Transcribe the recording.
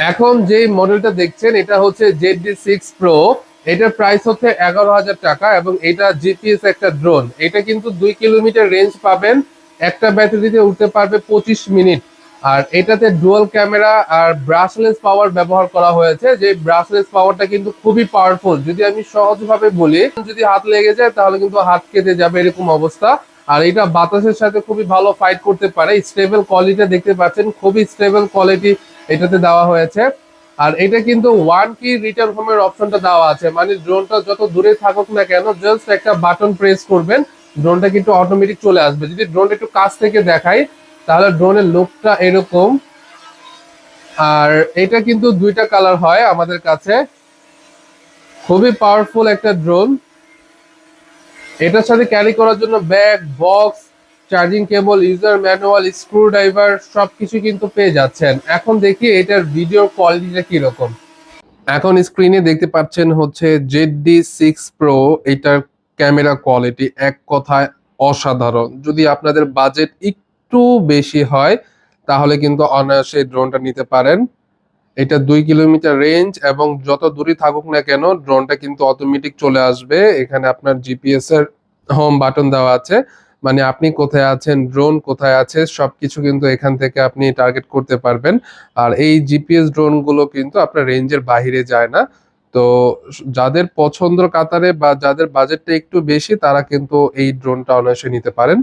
এখন যে মডেলটা দেখছেন এটা হচ্ছে ZD6 Pro। এটার প্রাইস হচ্ছে 11,000 টাকা এবং এটা জিপিএস একটা ড্রোন। এটা কিন্তু 2 কিলোমিটার রেঞ্জ পাবেন, একটা ব্যাটারিতে উঠতে পারবে 25 মিনিট। আর এটাতে ডুয়াল ক্যামেরা আর ব্রাশলেস পাওয়ার ব্যবহার করা হয়েছে, যে ব্রাশলেস পাওয়ারটা কিন্তু খুবই পাওয়ারফুল। যদি আমি সহজভাবে বলি, যদি হাত লেগে যায় তাহলে কিন্তু হাত কেটে যাবে এরকম অবস্থা। আর এটা বাতাসের সাথে খুবই ভালো ফাইট করতে পারে। স্টেবল কোয়ালিটি দেখতে পাচ্ছেন, খুবই স্টেবল কোয়ালিটি এটাতে দেওয়া হয়েছে। আর এটা কিন্তু 1 কি রিটার্ন হোমের অপশনটা দেওয়া আছে, মানে ড্রোনটা যত দূরে থাকুক না কেন জাস্ট একটা বাটন প্রেস করবেন, ড্রোনটা কিন্তু অটোমেটিক চলে আসবে। যদি ড্রোনটা একটু কাছ থেকে দেখাই তাহলে ড্রোনের লুকটা এরকম। আর এটা কিন্তু 2টা কালার হয় আমাদের কাছে। খুবই পাওয়ারফুল একটা ড্রোন। এটার সাথে ক্যারি করার জন্য bag, box, charging cable, user manual, screw driver সবকিছু কিন্তু পেয়ে যাচ্ছেন। এখন দেখি এটার ভিডিও কোয়ালিটিটা কিরকম। এখন স্ক্রিনে দেখতে পাচ্ছেন হচ্ছে ZD6 Pro। এটার ক্যামেরা কোয়ালিটি এক কথায় অসাধারণ। যদি আপনাদের বাজেট একটু বেশি হয় তাহলে কিন্তু অনায়াসে ড্রোনটা নিতে পারেন। এটা 2 কিলোমিটার রেঞ্জ এবং যত দূরে থাকুক না কেন ড্রোনটা কিন্তু অটোমেটিক চলে আসবে। এখানে আপনার জিপিএস এর হোম বাটন দেওয়া আছে, মানে আপনি কোথায় আছেন, ড্রোন কোথায় আছে সবকিছু কিন্তু এখান থেকে আপনি টার্গেট করতে পারবেন। আর এই জিপিএস ড্রোন গুলো কিন্তু আপনার রেঞ্জের বাইরে যায় না। তো যাদের পছন্দের কাতারে বা যাদের বাজেটটা একটু বেশি তারা কিন্তু এই ড্রোনটা অনায়াসে নিতে পারেন।